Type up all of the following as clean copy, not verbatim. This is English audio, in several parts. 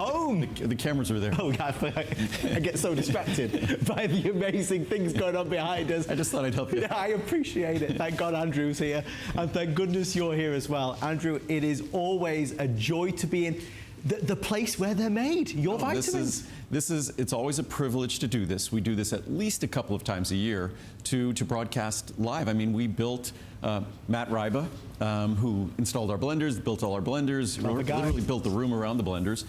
home. The cameras are there. Oh, God, I get so distracted by the amazing things going on behind us. I just thought I'd help you. I appreciate it. Thank God Andrew's here, and thank goodness you're here as well. Andrew, it is always a joy to be in the place where they're made, your vitamins. It's always a privilege to do this. We do this at least a couple of times a year to broadcast live. I mean, we built Matt Ryba, who installed our blenders, built all our blenders, literally built the room around the blenders,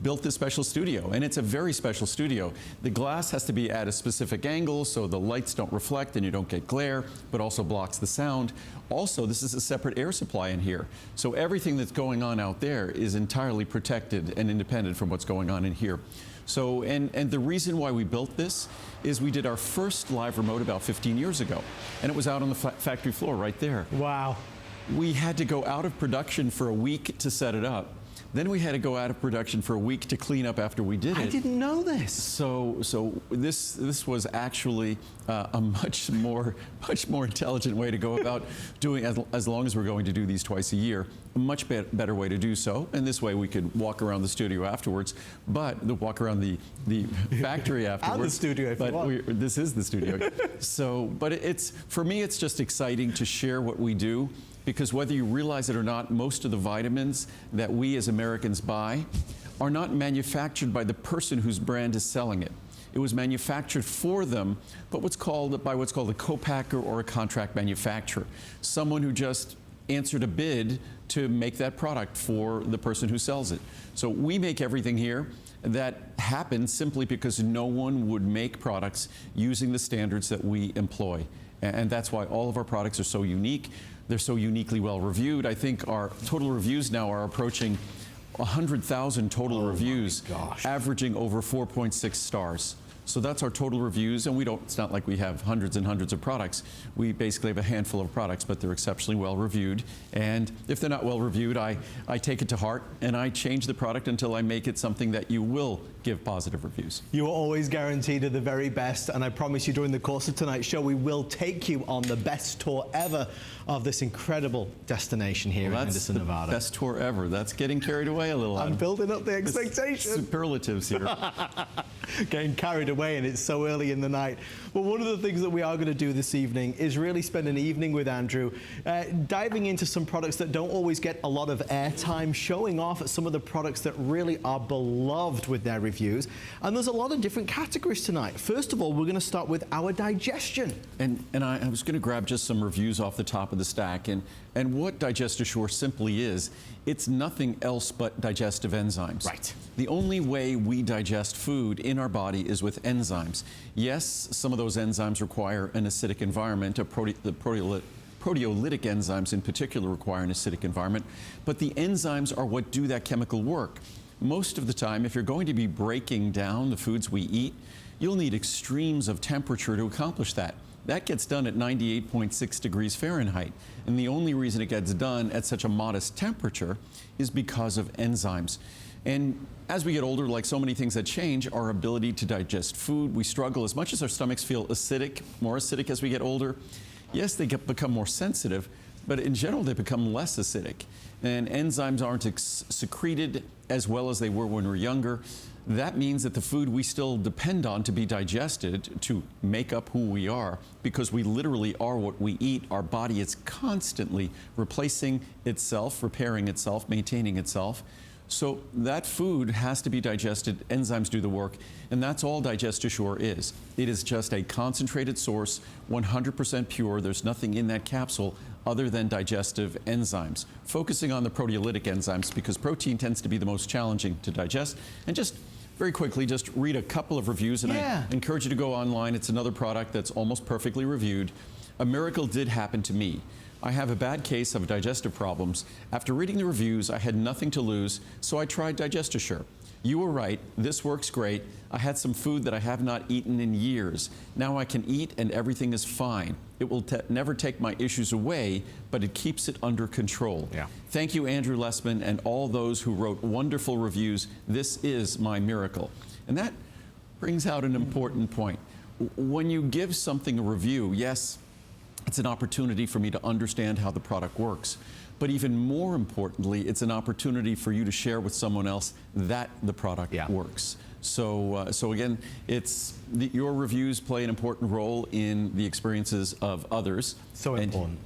built this special studio, and it's a very special studio. The glass has to be at a specific angle so the lights don't reflect and you don't get glare, but also blocks the sound. Also, this is a separate air supply in here, so everything that's going on out there is entirely protected and independent from what's going on in here. So, and the reason why we built this is we did our first live remote about 15 years ago, and it was out on the factory floor right there. Wow. We had to go out of production for a week to set it up. Then we had to go out of production for a week to clean up after we did it. I didn't know this. So this was actually a much more intelligent way to go about doing, as long as we're going to do these twice a year, a much better way to do so. And this way we could walk around the studio afterwards, but walk around the factory afterwards. And the studio if you want. This is the studio. So, but for me, it's just exciting to share what we do. Because whether you realize it or not, most of the vitamins that we as Americans buy are not manufactured by the person whose brand is selling it. It was manufactured for them, but by what's called a co-packer or a contract manufacturer. Someone who just answered a bid to make that product for the person who sells it. So we make everything here. That happens simply because no one would make products using the standards that we employ. And that's why all of our products are so unique. They're so uniquely well reviewed. I think our total reviews now are approaching 100,000 total reviews, averaging over 4.6 stars. So that's our total reviews, and it's not like we have hundreds and hundreds of products. We basically have a handful of products, but they're exceptionally well reviewed. And if they're not well reviewed, I take it to heart and I change the product until I make it something that you will give positive reviews. You are always guaranteed the very best, and I promise you during the course of tonight's show, we will take you on the best tour ever of this incredible destination here in Henderson, Nevada. Best tour ever. That's getting carried away a little. I'm building up the expectation. Superlatives here. Getting carried away, and it's so early in the night. But one of the things that we are going to do this evening is really spend an evening with Andrew, diving into some products that don't always get a lot of airtime, showing off at some of the products that really are beloved with their reviews. And there's a lot of different categories tonight. First of all, we're going to start with our digestion. And I was going to grab just some reviews off the top of the stack. And what Digest Assure simply is, it's nothing else but digestive enzymes. Right. The only way we digest food in our body is with enzymes. Yes, some of those enzymes require an acidic environment. The proteolytic enzymes in particular require an acidic environment, but the enzymes are what do that chemical work. Most of the time, if you're going to be breaking down the foods we eat, you'll need extremes of temperature to accomplish that. That gets done at 98.6 degrees Fahrenheit. And the only reason it gets done at such a modest temperature is because of enzymes. And as we get older, like so many things that change, our ability to digest food, we struggle. As much as our stomachs feel acidic, more acidic as we get older, yes, they become more sensitive, but in general, they become less acidic. And enzymes aren't secreted as well as they were when we were younger. That means that the food we still depend on to be digested, to make up who we are, because we literally are what we eat. Our body is constantly replacing itself, repairing itself, maintaining itself. So that food has to be digested. Enzymes do the work, and that's all Digest Assure is. It is just a concentrated source, 100% pure. There's nothing in that capsule other than digestive enzymes, focusing on the proteolytic enzymes because protein tends to be the most challenging to digest. And just very quickly, just read a couple of reviews, and I encourage you to go online. It's another product that's almost perfectly reviewed. A miracle did happen to me. I have a bad case of digestive problems. After reading the reviews, I had nothing to lose, so I tried Digest Assure. You were right, this works great. I had some food that I have not eaten in years. Now I can eat and everything is fine. It will never take my issues away, but it keeps it under control. Yeah. Thank you, Andrew Lessman, and all those who wrote wonderful reviews. This is my miracle. And that brings out an important point. When you give something a review, yes, it's an opportunity for me to understand how the product works. but even more importantly, it's an opportunity for you to share with someone else that the product works. So, again, your reviews play an important role in the experiences of others. So important.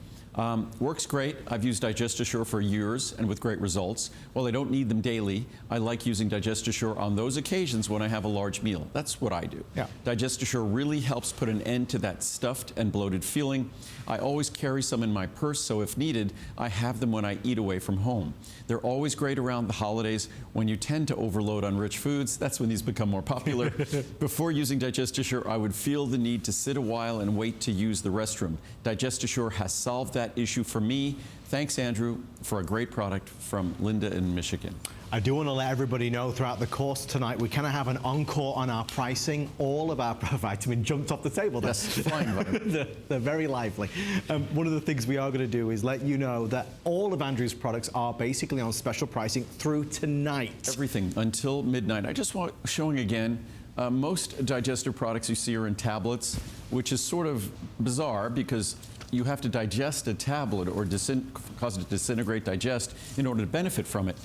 Works great. I've used Digest Assure for years and with great results. While I don't need them daily, I like using Digest Assure on those occasions when I have a large meal. That's what I do. Yeah. Digest Assure really helps put an end to that stuffed and bloated feeling. I always carry some in my purse, so if needed, I have them when I eat away from home. They're always great around the holidays when you tend to overload on rich foods. That's when these become more popular. Before using Digest Assure, I would feel the need to sit a while and wait to use the restroom. Digest Assure has solved that issue for me. Thanks, Andrew, for a great product from Linda in Michigan. I do want to let everybody know throughout the course tonight, we kind of have an encore on our pricing. All of our vitamin jumped off the table. Yes, flying vitamin. They're very lively. One of the things we are going to do is let you know that all of Andrew's products are basically on special pricing through tonight. Everything until midnight. I just want showing again, most digestive products you see are in tablets, which is sort of bizarre because you have to digest a tablet or cause it to disintegrate, digest in order to benefit from it.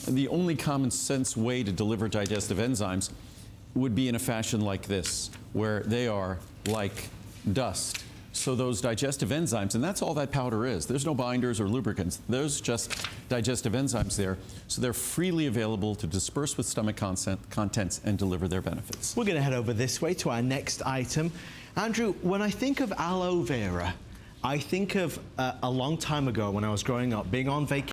The only common sense way to deliver digestive enzymes would be in a fashion like this, where they are like dust. So those digestive enzymes, and that's all that powder is. There's no binders or lubricants. There's just digestive enzymes there. So they're freely available to disperse with stomach contents and deliver their benefits. We're going to head over this way to our next item. Andrew, when I think of aloe vera, I think of a long time ago when I was growing up, being on vacation.